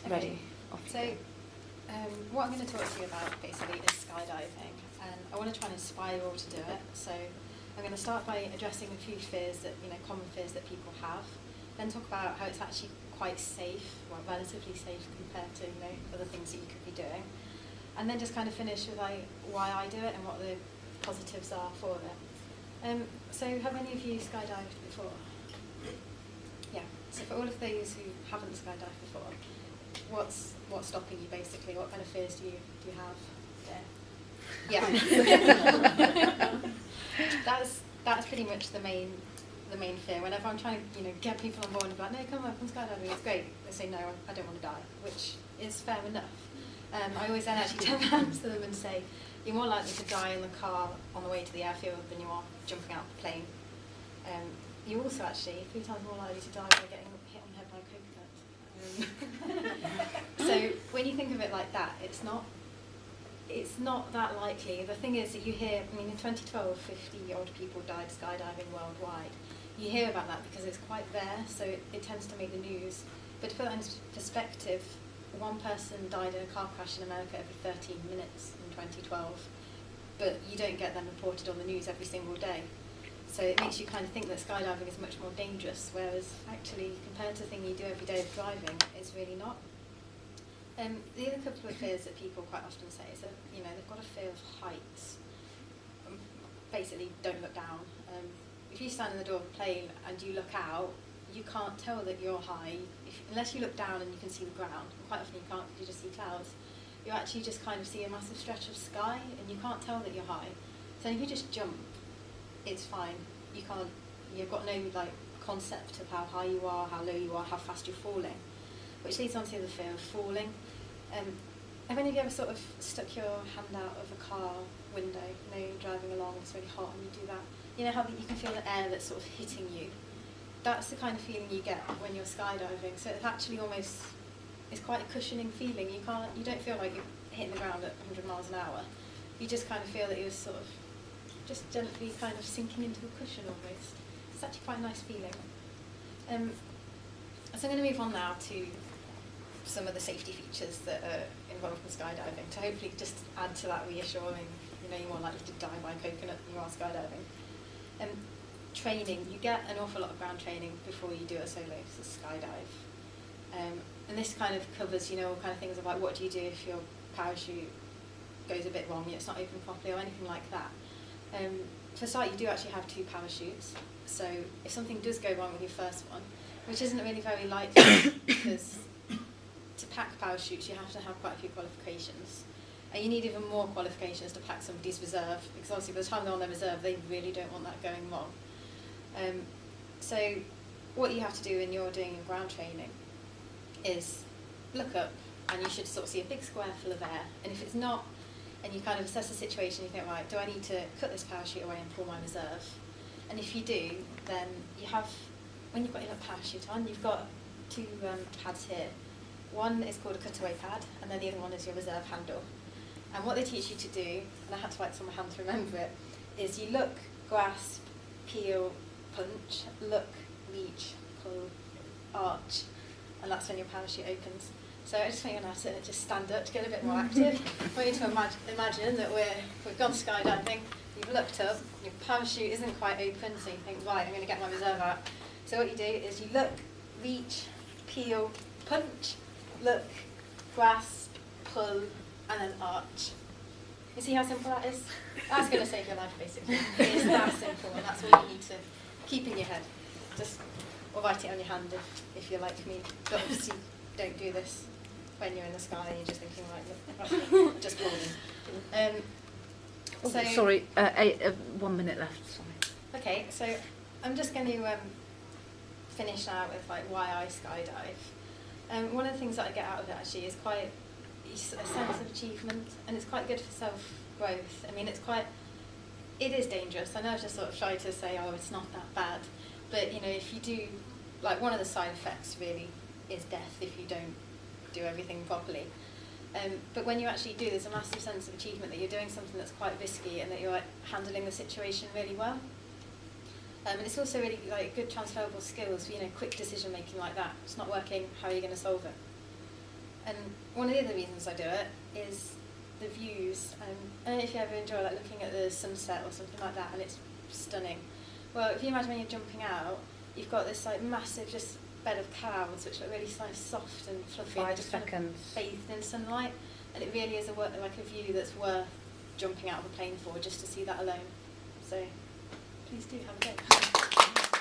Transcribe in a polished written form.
ready. Off you So, what I'm going to talk to you about basically is skydiving, and I want to try and inspire you all to do it. So, I'm going to start by addressing a few fears that, common fears that people have, then talk about how it's actually quite safe, well, relatively safe compared to, other things that you could be doing, and then just kind of finish with why I do it and what the positives are for it. So, have any of you skydived before? Yeah. So, for all of those who haven't skydived before, what's stopping you basically? What kind of fears do you have there? Yeah. that's pretty much the main fear. Whenever I'm trying to get people on board and be like, no, come skydiving, it's great. They say no, I don't want to die, which is fair enough. I always then actually turn around to them and say, you're more likely to die in the car on the way to the airfield than you are jumping out the plane. You're also actually 3 times more likely to die by getting hit on the head by a coconut. So when you think of it like that, it's not that likely. The thing is that you hear, in 2012, 50 odd people died skydiving worldwide. You hear about that because it's quite rare, so it tends to make the news. But to put that in perspective, one person died in a car crash in America every 13 minutes in 2012, but you don't get them reported on the news every single day. So it makes you kind of think that skydiving is much more dangerous, whereas actually, compared to the thing you do every day of driving, it's really not. The other couple of fears that people quite often say is that they've got a fear of heights. Basically, don't look down. If you stand in the door of a plane and you look out, you can't tell that you're high unless you look down and you can see the ground. And quite often you can't, you just see clouds. You actually just kind of see a massive stretch of sky and you can't tell that you're high. So if you just jump, it's fine. You've got no concept of how high you are, how low you are, how fast you're falling. Which leads on to the fear of falling. Have any of you ever sort of stuck your hand out of a car window, you're driving along, it's really hot and you do that? You know how you can feel the air that's sort of hitting you? That's the kind of feeling you get when you're skydiving. So it's actually it's quite a cushioning feeling. You don't feel like you're hitting the ground at 100 miles an hour. You just kind of feel that you're sort of just gently kind of sinking into a cushion almost. It's actually quite a nice feeling. So I'm going to move on now to some of the safety features that are involved in skydiving to hopefully just add to that reassuring, you're more likely to die by a coconut than you are skydiving. Training, you get an awful lot of ground training before you do a solo skydive. And this kind of covers, all kind of things about what do you do if your parachute goes a bit wrong, it's not open properly or anything like that. For a start, you do actually have 2 parachutes. So if something does go wrong with your first one, which isn't really very likely because to pack parachutes you have to have quite a few qualifications. And you need even more qualifications to pack somebody's reserve, because obviously by the time they're on their reserve they really don't want that going wrong. So what you have to do when you're doing your ground training is look up and you should sort of see a big square full of air, and if it's not, and you kind of assess the situation, you think, right, do I need to cut this parachute away and pull my reserve? And if you do, then you have, when you've got your parachute on, you've got 2 pads here. One is called a cutaway pad, and then the other one is your reserve handle. And what they teach you to do, and I had to write this on my hand to remember it, is you look, grasp, peel, punch, look, reach, pull, arch, and that's when your parachute opens. So I just want you to just stand up to get a bit more active. I want you to imagine that we've gone skydiving, you've looked up, your parachute isn't quite open, so you think, right, I'm going to get my reserve out. So what you do is you look, reach, peel, punch, look, grasp, pull, and then arch. You see how simple that is? That's going to save your life, basically. It's that simple, and that's all you need to keep in your head. Just, or write it on your hand if you're like me. But obviously, don't do this when you're in the sky and you're just thinking, right, look, just pulling. Sorry, 1 minute left. Sorry. Okay, so I'm just going to finish now with why I skydive. One of the things that I get out of it actually is quite a sense of achievement, and it's quite good for self-growth. It is dangerous. I know I was just sort of shy to say, oh, it's not that bad, but if you do, one of the side effects really is death if you don't do everything properly. But when you actually do, there's a massive sense of achievement that you're doing something that's quite risky and that you're handling the situation really well. And it's also really good transferable skills, quick decision making like that. It's not working, how are you going to solve it? And one of the other reasons I do it is the views. I don't know if you ever enjoy like looking at the sunset or something like that, and it's stunning. Well, if you imagine when you're jumping out, you've got this like massive just bed of clouds which look really nice, soft and fluffy, 5 and just kind of seconds. bathed in sunlight, and it really is like a view that's worth jumping out of a plane for, just to see that alone. So please do have a go.